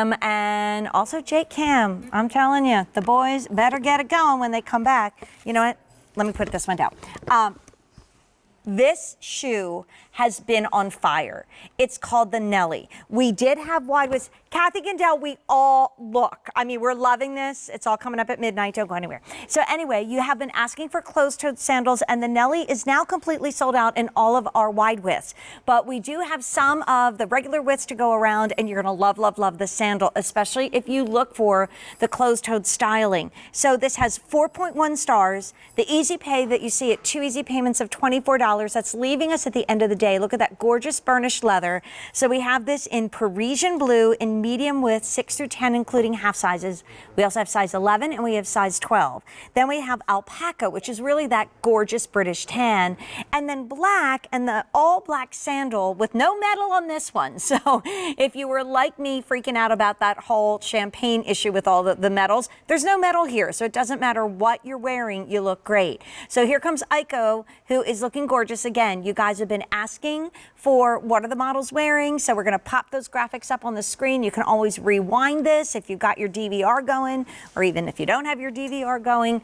Kim and also Jake Kim. I'm telling you, the boys better get it going when they come back. You know what? Let me put this one down. This shoe has been on fire. It's called the Nellie. We did have wide widths. Kathy Gandell, we all look. I mean, we're loving this. It's all coming up at midnight. Don't go anywhere. So anyway, you have been asking for closed-toed sandals, and the Nellie is now completely sold out in all of our wide widths. But we do have some of the regular widths to go around, and you're going to love, love, love the sandal, especially if you look for the closed-toed styling. So this has 4.1 stars. The easy pay that you see at 2 easy payments of $24. That's leaving us at the end of the day. Look at that gorgeous burnished leather. So we have this in Parisian blue in medium width, 6 through 10, including half sizes. We also have size 11 and we have size 12. Then we have alpaca, which is really that gorgeous British tan. And then black and the all black sandal with no metal on this one. So if you were like me freaking out about that whole champagne issue with all the metals, there's no metal here. So it doesn't matter what you're wearing, you look great. So here comes Aiko, who is looking gorgeous again. You guys have been asking for what are the models wearing, so we're going to pop those graphics up on the screen. You can always rewind this if you've got your DVR going, or even if you don't have your DVR going.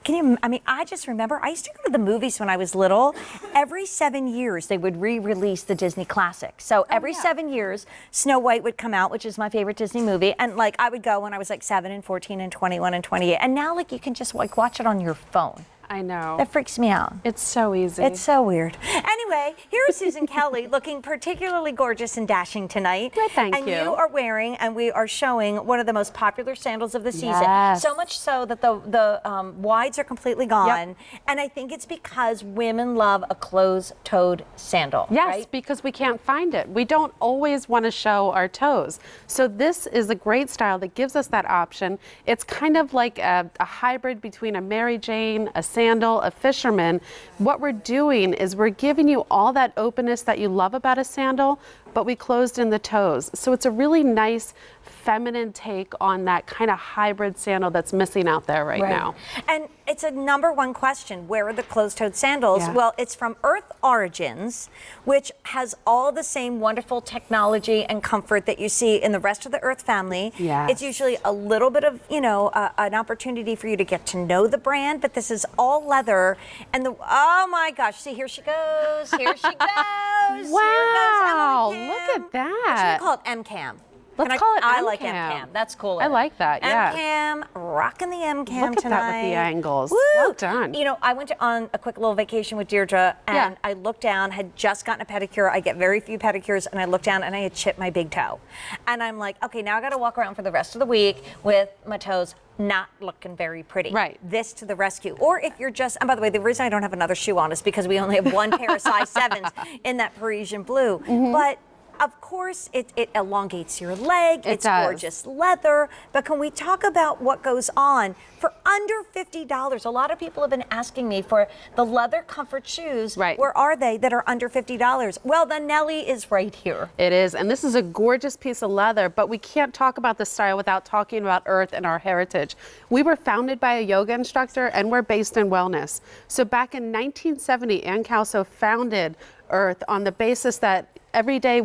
I mean, I just remember, I used to go to the movies when I was little. Every 7 years, they would re-release the Disney classics. So every 7 years, Snow White would come out, which is my favorite Disney movie. And like, I would go when I was like 7 and 14 and 21 and 28. And now like you can just like watch it on your phone. I know. That freaks me out. It's so easy. It's so weird. Anyway, here is Susan Kelly looking particularly gorgeous and dashing tonight. Well, thank you. And you are wearing, and we are showing one of the most popular sandals of the season. Yes. So much so that the wides are completely gone. Yep. And I think it's because women love a closed-toed sandal. Yes, right? Because we can't find it. We don't always want to show our toes. So this is a great style that gives us that option. It's kind of like a hybrid between a Mary Jane, a sandal, a fisherman. What we're doing is we're giving you all that openness that you love about a sandal, but we closed in the toes. So it's a really nice feminine take on that kind of hybrid sandal that's missing out there right now. And it's a #1 question. Where are the closed-toed sandals? Yeah. Well, it's from Earth Origins, which has all the same wonderful technology and comfort that you see in the rest of the Earth family. Yes. It's usually a little bit of, you know, an opportunity for you to get to know the brand, but this is all leather. And oh my gosh, see, here she goes. Here she goes. Wow, Here goes Emily Kim. look at that. What should we call it? M-Cam. Let's call it I M-Cam. like M-Cam. That's cooler. I like that, yeah. M-Cam, rocking the M-Cam Look at tonight. that with the angles. Woo! Well done. You know, I went on a quick little vacation with Deirdre, and I looked down, had just gotten a pedicure. I get very few pedicures, and I looked down, and I had chipped my big toe. And I'm like, okay, now I got to walk around for the rest of the week with my toes not looking very pretty. Right. This to the rescue. Or if you're just, and by the way, the reason I don't have another shoe on is because we only have one pair of size 7s in that Parisian blue. But of course, it elongates your leg. It's gorgeous leather. But can we talk about what goes on for under $50? A lot of people have been asking me for the leather comfort shoes. Right. Where are they that are under $50? Well, the Nellie is right here. It is, and this is a gorgeous piece of leather, but we can't talk about this style without talking about Earth and our heritage. We were founded by a yoga instructor, and we're based in wellness. So back in 1970, Ann Calso founded Earth on the basis that everyday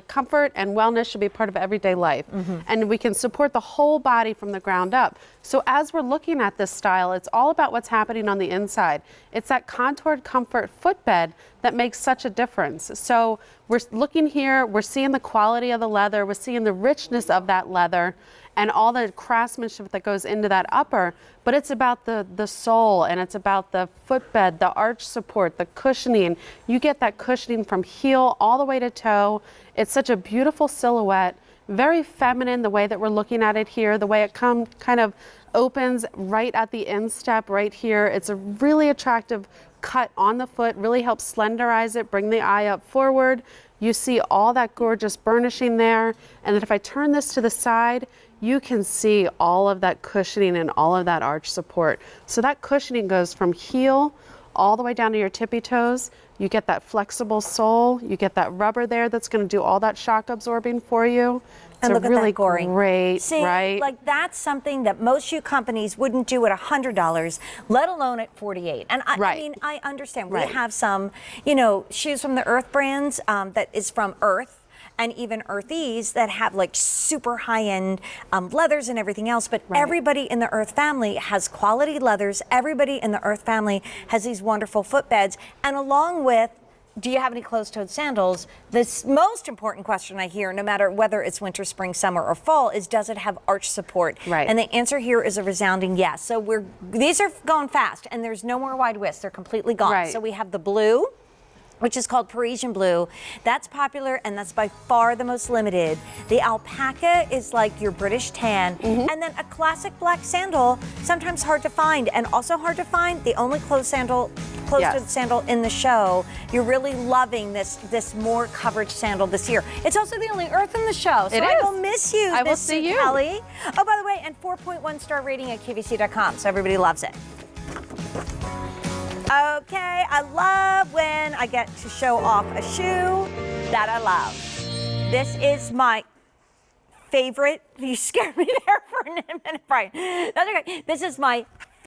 comfort and wellness should be part of everyday life. And we can support the whole body from the ground up. So as we're looking at this style, it's all about what's happening on the inside. It's that contoured comfort footbed that makes such a difference. So we're looking here, we're seeing the quality of the leather, we're seeing the richness of that leather and all the craftsmanship that goes into that upper, but it's about the sole, and it's about the footbed, the arch support, the cushioning. You get that cushioning from heel all the way to toe. It's such a beautiful silhouette, very feminine the way that we're looking at it here, the way it kind of opens right at the instep right here. It's a really attractive cut on the foot, really helps slenderize it, bring the eye up forward. You see all that gorgeous burnishing there. And then if I turn this to the side, you can see all of that cushioning and all of that arch support. So that cushioning goes from heel all the way down to your tippy toes. You get that flexible sole. You get that rubber there that's going to do all that shock absorbing for you. And look a really at that goring. Great, See, right? like that's something that most shoe companies wouldn't do at $100, let alone at $48. And I mean, I understand. We have some, you know, shoes from the Earth brands that is from Earth. and even Earthies that have like super high-end leathers and everything else. But everybody in the Earth family has quality leathers. Everybody in the Earth family has these wonderful footbeds. And along with, do you have any closed-toed sandals? The most important question I hear, no matter whether it's winter, spring, summer, or fall, is does it have arch support? Right. And the answer here is a resounding yes. So these are going fast, and there's no more wide widths. They're completely gone. Right. So we have the blue, which is called Parisian blue. That's popular, and that's by far the most limited. The alpaca is like your British tan. And then a classic black sandal, sometimes hard to find. And also hard to find, the only closed-toed sandal in the show. You're really loving this more coverage sandal this year. It's also the only Earth in the show, so I will miss you. I will see you, Kelly. Oh, by the way, and 4.1 star rating at QVC.com, so everybody loves it. Okay, I love when I get to show off a shoe that I love. This is my favorite. You scared me there for a minute, Brian. That's okay. This is my